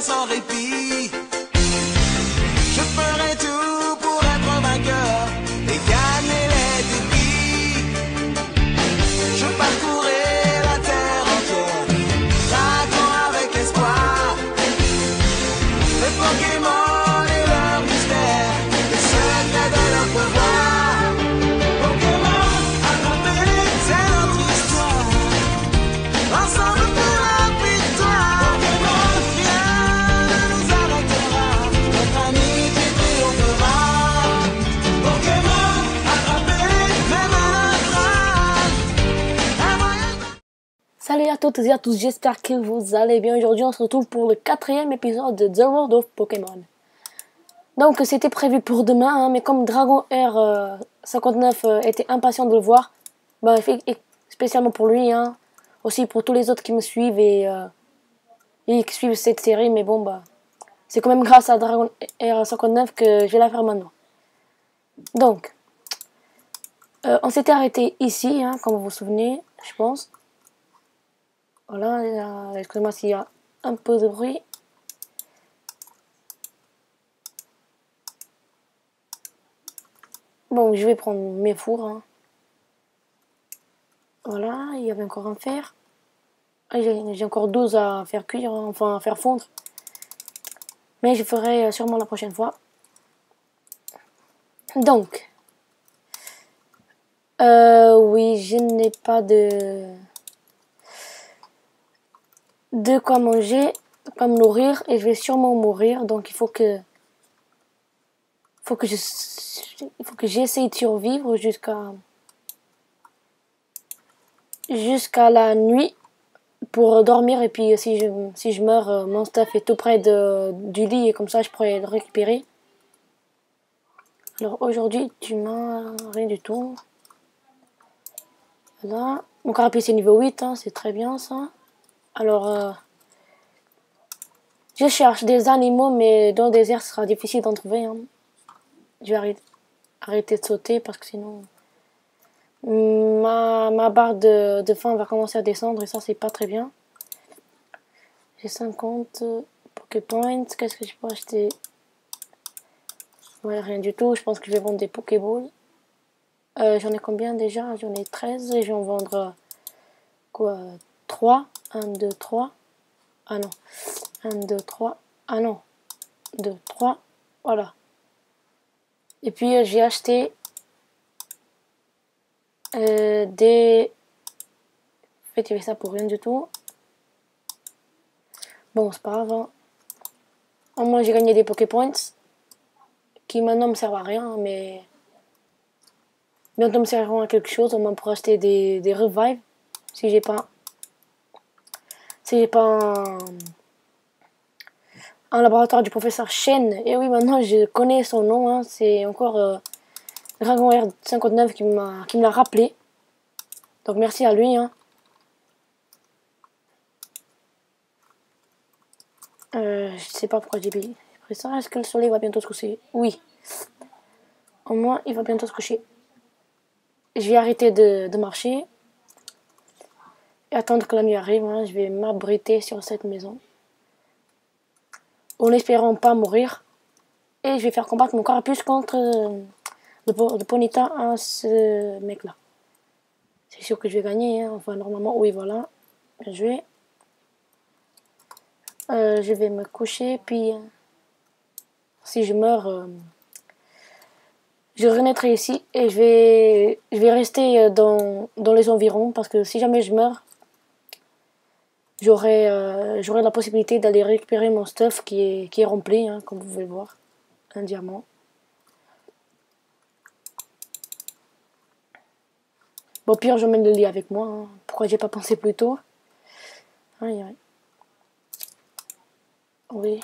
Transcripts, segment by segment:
sans répit. Je ferai tout pour être vainqueur et gagner les défis. Je parcourrai la terre entière, traquant avec espoir les Pokémon et leur mystère, les secrets de leur pouvoir. Pokémon, attrapez-les, c'est notre histoire. Ensemble pour la victoire. Pokémon, rien ne nous arrêtera. Notre amitié triomphera. Pokémon, attrapez-les, même à notre âge. Salut à toutes et à tous, j'espère que vous allez bien. Aujourd'hui on se retrouve pour le 4e épisode de The World of Pokémon. Donc c'était prévu pour demain, hein, mais comme Dragon Air 59 était impatient de le voir, bah, spécialement pour lui, hein, aussi pour tous les autres qui me suivent et qui suivent cette série, mais bon bah c'est quand même grâce à Dragon Air 59 que je vais la faire maintenant. Donc on s'était arrêté ici, hein, comme vous vous souvenez, je pense. Voilà, excusez-moi s'il y a un peu de bruit. Bon, je vais prendre mes fours. Hein. Voilà, il y avait encore un fer. J'ai encore 12 à faire cuire, hein, enfin à faire fondre. Mais je ferai sûrement la prochaine fois. Donc, oui, je n'ai pas de quoi manger, de quoi me nourrir, et je vais sûrement mourir. Donc il faut que j'essaye de survivre jusqu'à la nuit pour dormir. Et puis si je meurs, mon stuff est tout près du lit et comme ça je pourrais le récupérer. Alors aujourd'hui tu m'as rien du tout. Voilà, mon carapace est niveau 8, hein, c'est très bien ça. Alors je cherche des animaux, mais dans le désert ce sera difficile d'en trouver, hein. Je vais arrêter de sauter parce que sinon ma barre de faim va commencer à descendre et ça c'est pas très bien. J'ai 50 Poképoints. Qu'est-ce que je peux acheter? Ouais, rien du tout. Je pense que je vais vendre des Pokéballs. J'en ai combien déjà? J'en ai 13 et je vais en vendre quoi? 3. 1, 2, 3. Ah non. 1, 2, 3. Ah non. 2, 3. Voilà. Et puis j'ai acheté des... En fait, il y avait ça pour rien du tout. Bon, c'est pas grave. Hein. Au moins, j'ai gagné des Poképoints qui maintenant me servent à rien, mais bientôt me serviront à quelque chose, au moins pour acheter des revives si j'ai pas un laboratoire du professeur Chen. Et oui, maintenant je connais son nom, hein, c'est encore Dragon Air 59 qui me l'a rappelé. Donc merci à lui. Hein. Je sais pas pourquoi j'ai pris ça. Est-ce que le soleil va bientôt se coucher? Oui. Au moins, il va bientôt se coucher. Je vais arrêter de marcher et attendre que la nuit arrive. Hein. Je vais m'abriter sur cette maison en espérant pas mourir. Et je vais faire combattre mon carapuce contre le Ponyta à ce mec-là. C'est sûr que je vais gagner. Hein. Enfin, normalement, oui, voilà. Bien joué. Je vais me coucher, puis si je meurs, je renaîtrai ici et je vais rester dans les environs parce que si jamais je meurs, j'aurai la possibilité d'aller récupérer mon stuff qui est rempli, hein, comme vous pouvez le voir, un diamant. Bon, pire, j'emmène le lit avec moi. Hein. Pourquoi j'ai pas pensé plus tôt? Aïe, aïe. Oui.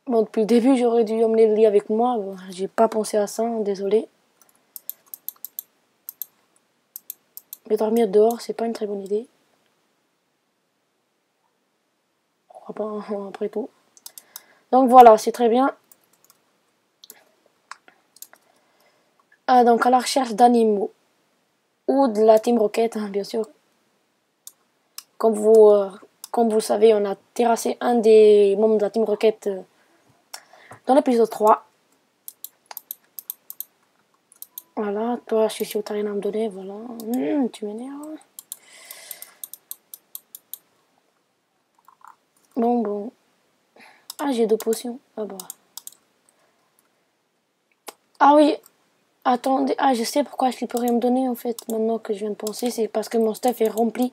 Bon, depuis le début, j'aurais dû emmener le lit avec moi. Bon, j'ai pas pensé à ça, hein, désolé. Mais dormir dehors, c'est pas une très bonne idée. Pourquoi pas, hein, après tout. Donc voilà, c'est très bien. Ah, donc à la recherche d'animaux. Ou de la Team Rocket, hein, bien sûr. Comme vous comme vous le savez, on a terrassé un des membres de la Team Rocket dans l'épisode 3. Voilà, toi, je suis sûr que t'as rien à me donner, voilà. Tu m'énerves. Bon. Ah, j'ai 2 potions. Ah bah. Ah oui, attendez. Ah, je sais pourquoi je ne peux rien me donner, en fait. Maintenant que je viens de penser, c'est parce que mon stuff est rempli.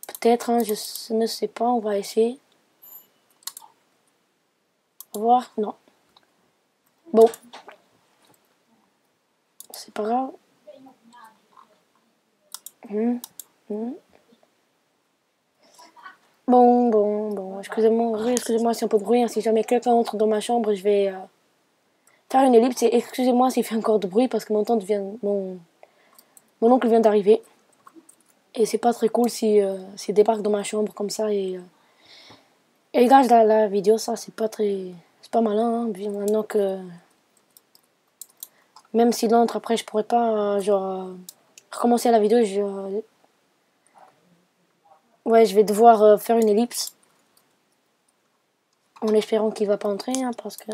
Peut-être, hein, je ne sais pas, on va essayer. On va voir, non. Bon. C'est pas grave. Bon. Excusez-moi si un peu de bruit. Hein. Si jamais quelqu'un entre dans ma chambre, je vais faire une ellipse. Et excusez-moi s'il fait encore de bruit parce que mon oncle vient d'arriver. Et c'est pas très cool s'il débarque dans ma chambre comme ça et gage la vidéo. Ça, c'est pas malin. Hein, maintenant que même s'il entre après, je pourrais pas recommencer la vidéo. Ouais, je vais devoir faire une ellipse. En espérant qu'il va pas entrer, hein, parce que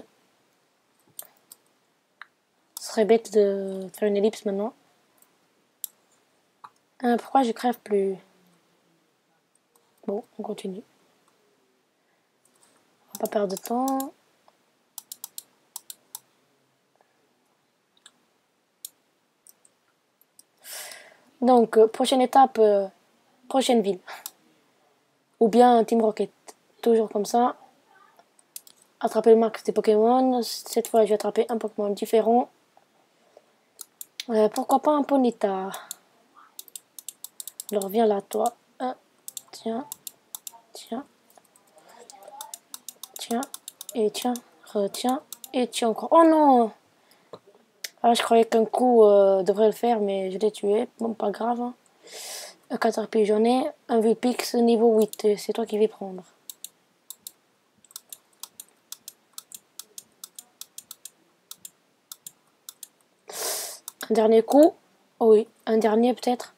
ce serait bête de faire une ellipse maintenant. Pourquoi je crève plus? Bon, on continue. On va pas perdre de temps. Donc, prochaine étape, prochaine ville. Ou bien Team Rocket. Toujours comme ça. Attraper le max des Pokémon. Cette fois, je vais attraper un Pokémon différent. Pourquoi pas un Ponyta? Alors, viens là, toi. Tiens. Et tiens. Retiens. Et tiens encore. Oh non! Ah, je croyais qu'un coup devrait le faire, mais je l'ai tué. Bon, pas grave. Hein. Un Caterpie, j'en ai. Un Vulpix niveau 8. C'est toi qui vais prendre. Un dernier coup. Oh oui, un dernier peut-être.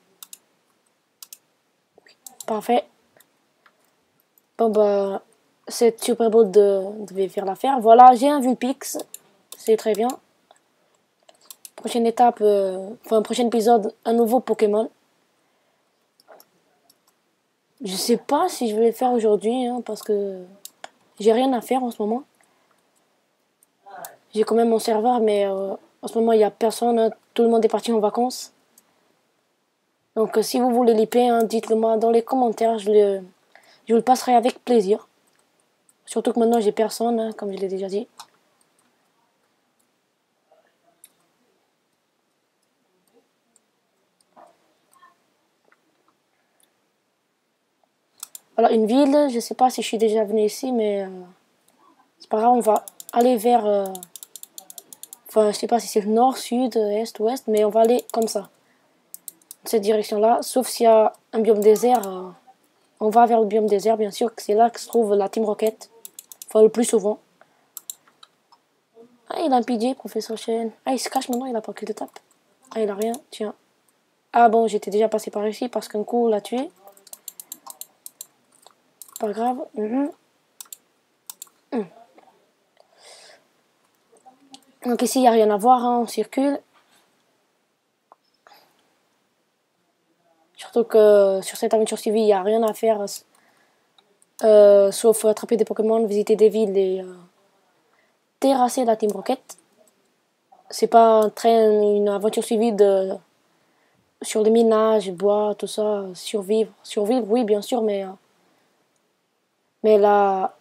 Oui, parfait. Bon bah, cette Super Bowl devait faire l'affaire. Voilà, j'ai un Vulpix. C'est très bien. Prochaine étape, prochain épisode, un nouveau Pokémon. Je sais pas si je vais le faire aujourd'hui, hein, parce que j'ai rien à faire en ce moment. J'ai quand même mon serveur, mais en ce moment il n'y a personne, hein, tout le monde est parti en vacances. Donc si vous voulez l'IP, hein, dites-le moi dans les commentaires, je le passerai avec plaisir. Surtout que maintenant j'ai personne, hein, comme je l'ai déjà dit. Voilà, une ville, je sais pas si je suis déjà venu ici, mais c'est pas grave, on va aller vers... Enfin, je sais pas si c'est le nord, sud, est, ouest, mais on va aller comme ça. Cette direction-là, sauf s'il y a un biome désert, on va vers le biome désert, bien sûr, que c'est là que se trouve la Team Rocket. Enfin, le plus souvent. Ah, il a un PJ, Professeur Chen. Ah, il se cache maintenant, il a pas qu'il te tape. Ah, il a rien, tiens. Ah bon, j'étais déjà passé par ici parce qu'un coup, on l'a tué. Pas grave. Donc ici, il n'y a rien à voir, hein, on circule. Surtout que sur cette aventure suivie, il n'y a rien à faire. Sauf attraper des Pokémon, visiter des villes et terrasser la Team Rocket. C'est pas une aventure suivie sur les minages, bois, tout ça, survivre. Survivre, oui, bien sûr, mais la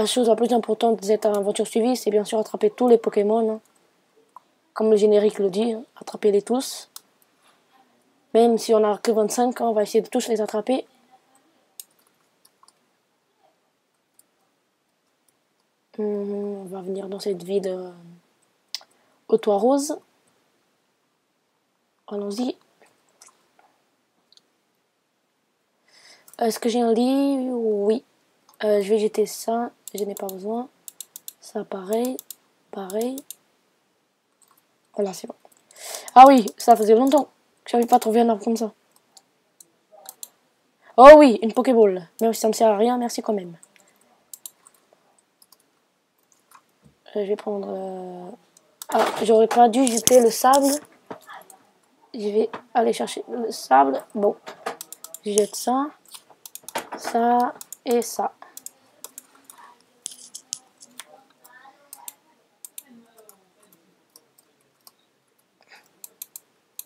chose la plus importante de cette aventure suivie, c'est bien sûr attraper tous les Pokémon. Hein. Comme le générique le dit, hein, attraper-les tous. Même si on n'a que 25 ans, on va essayer de tous les attraper. On va venir dans cette ville au toit rose. Allons-y. Est-ce que j'ai un lit? Oui. Je vais jeter ça. Je n'ai pas besoin. Ça, pareil. Voilà, c'est bon. Ah oui, ça faisait longtemps que j'avais pas trouvé un arbre comme ça. Oh oui, une Pokéball. Même si ça me sert à rien, merci quand même. Je vais prendre... Ah, j'aurais pas dû jeter le sable. Je vais aller chercher le sable. Bon, je jette ça, ça et ça.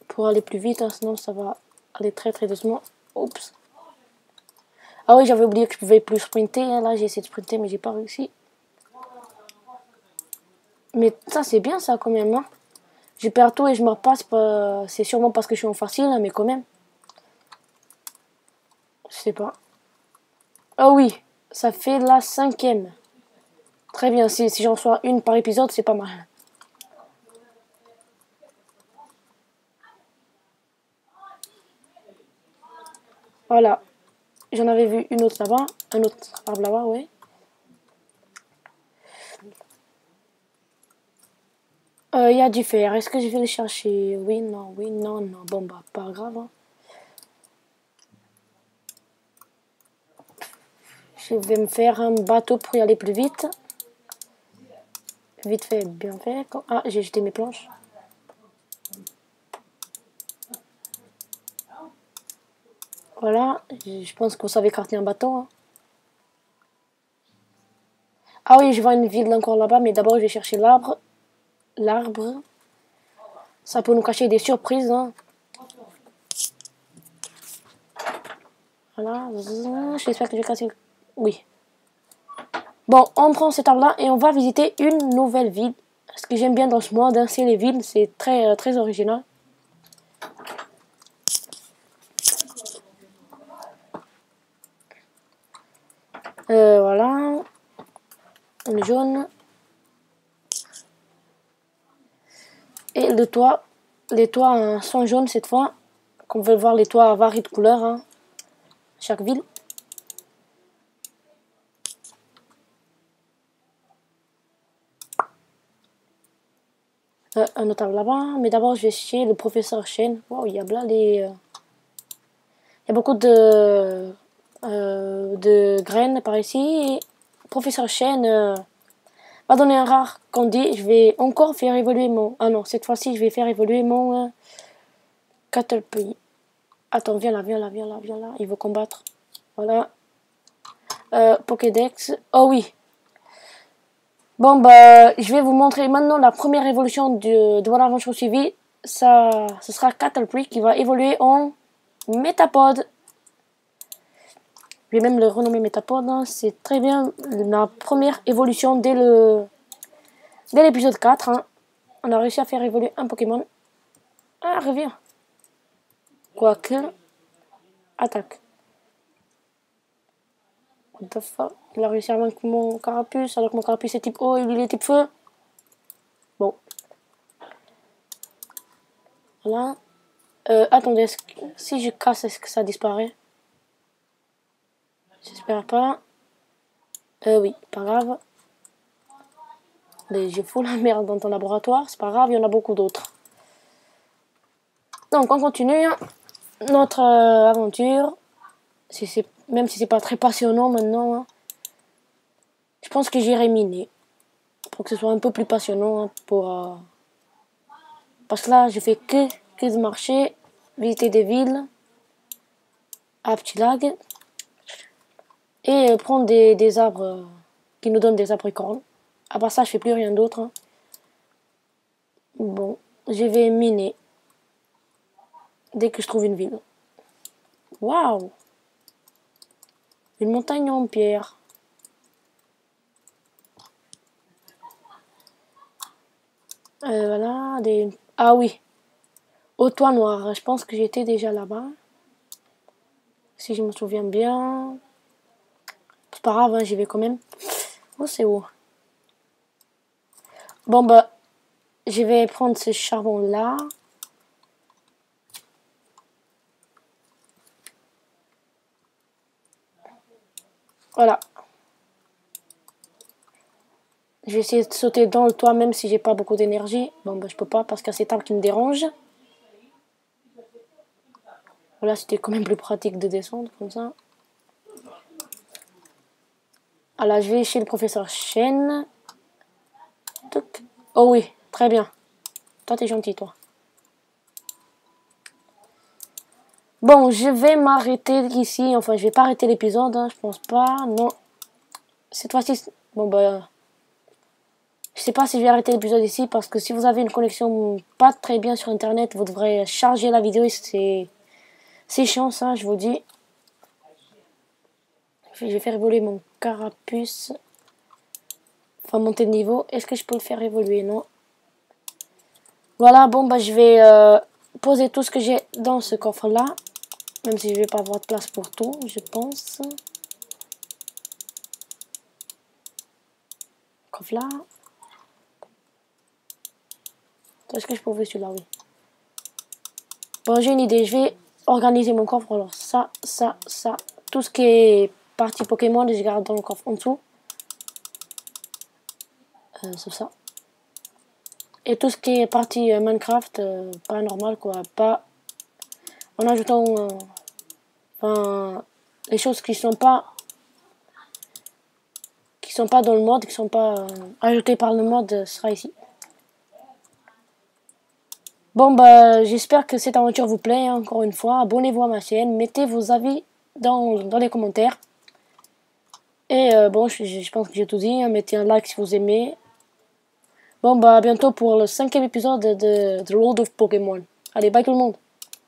Pour aller plus vite, hein, sinon ça va aller très très doucement. Oups. Ah oui, j'avais oublié que je pouvais plus sprinter. Hein. Là, j'ai essayé de sprinter, mais j'ai pas réussi. Mais ça, c'est bien ça quand même. Hein. Je perds tout et je me repasse. C'est sûrement parce que je suis en facile, hein, mais quand même. Je sais pas. Ah oui, ça fait la 5e. Très bien, si j'en reçois une par épisode, c'est pas mal. Voilà. J'en avais vu une autre là-bas. Un autre arbre là-bas, ouais. Il y a du fer. Est-ce que je vais le chercher? Oui, non, non. Bon, bah, pas grave. Hein. Je vais me faire un bateau pour y aller plus vite. Vite fait, bien fait. Ah, j'ai jeté mes planches. Voilà. Je pense qu'on savait carter un bateau. Hein. Ah oui, je vois une ville encore là-bas, mais d'abord, je vais chercher l'arbre. L'arbre. Ça peut nous cacher des surprises. Hein. Voilà. J'espère que j'ai cassé. Oui. Bon, on prend cet arbre-là et on va visiter une nouvelle ville. Ce que j'aime bien dans ce monde, hein, c'est les villes. C'est très, très original. Voilà. Le jaune. Et le toit. Les toits hein, sont jaunes cette fois. Comme vous pouvez voir, les toits varient de couleur. Hein, chaque ville. Un autre là-bas. Mais d'abord, je vais chez le professeur Chen. Wow, il y a là les... Il y a beaucoup de graines par ici. Et professeur Chen va donner un rare candy. Je vais encore faire évoluer mon... Ah non, cette fois-ci, je vais faire évoluer mon Caterpie. Attends, viens là. Il veut combattre. Voilà. Pokédex. Oh oui. Bon, bah, je vais vous montrer maintenant la première évolution de mon aventure suivie. Ce sera Caterpie qui va évoluer en Métapode. Je vais même le renommer Métapode. Hein. C'est très bien la première évolution dès l'épisode 4. Hein. On a réussi à faire évoluer un Pokémon. Ah, reviens. Quoique. Attaque. What the fuck? Il a réussi à vaincre mon carapuce alors que mon carapuce est type eau et lui il est type feu. Bon. Voilà. Attendez, si je casse, est-ce que ça disparaît? J'espère pas. Oui, pas grave. J'ai fou la merde dans ton laboratoire, c'est pas grave, il y en a beaucoup d'autres. Donc on continue notre aventure. Même si c'est pas très passionnant maintenant. Hein. Je pense que j'irai miner. Pour que ce soit un peu plus passionnant. Hein, parce que là, je fais que de marcher, visiter des villes, à petit lag. Et prendre des arbres qui nous donnent des abricornes. À part ça, je fais plus rien d'autre. Hein. Bon, je vais miner. Dès que je trouve une ville. Waouh! Une montagne en pierre. Voilà, Ah oui. Au toit noir. Je pense que j'étais déjà là-bas. Si je me souviens bien. C'est pas grave, hein, j'y vais quand même. Oh, c'est où? Bon, bah, je vais prendre ce charbon-là. Voilà. Je vais essayer de sauter dans le toit même si j'ai pas beaucoup d'énergie. Bon, bah, je peux pas parce qu'il y a cet arbre qui me dérange. Voilà, c'était quand même plus pratique de descendre comme ça. Alors, je vais chez le professeur Chen. Oh oui, très bien. Toi, t'es gentil, toi. Bon, je vais m'arrêter ici. Enfin, je vais pas arrêter l'épisode, hein, je pense pas. Non. Cette fois-ci, bon, bah... Je sais pas si je vais arrêter l'épisode ici, parce que si vous avez une connexion pas très bien sur Internet, vous devrez charger la vidéo et c'est chiant, ça, je vous dis. Je vais faire évoluer mon carapuce. Enfin, monter de niveau. Est-ce que je peux le faire évoluer? Non. Voilà, bon, bah, je vais poser tout ce que j'ai dans ce coffre-là. Même si je vais pas avoir de place pour tout, je pense. Coffre là. Est-ce que je peux ouvrir celui-là? Oui. Bon, j'ai une idée. Je vais organiser mon coffre. Alors, ça. Tout ce qui est partie Pokémon, je garde dans le coffre en dessous. C'est ça. Et tout ce qui est partie Minecraft, pas normal, quoi. Pas en ajoutant les choses qui sont pas dans le mode, qui sont pas ajoutées par le mode, sera ici. Bon, bah, j'espère que cette aventure vous plaît, hein, encore une fois. Abonnez-vous à ma chaîne, mettez vos avis dans les commentaires. Et bon, je pense que j'ai tout dit, hein. Mettez un like si vous aimez. Bon, bah, à bientôt pour le 5e épisode de The World of Pokémon. Allez, bye tout le monde.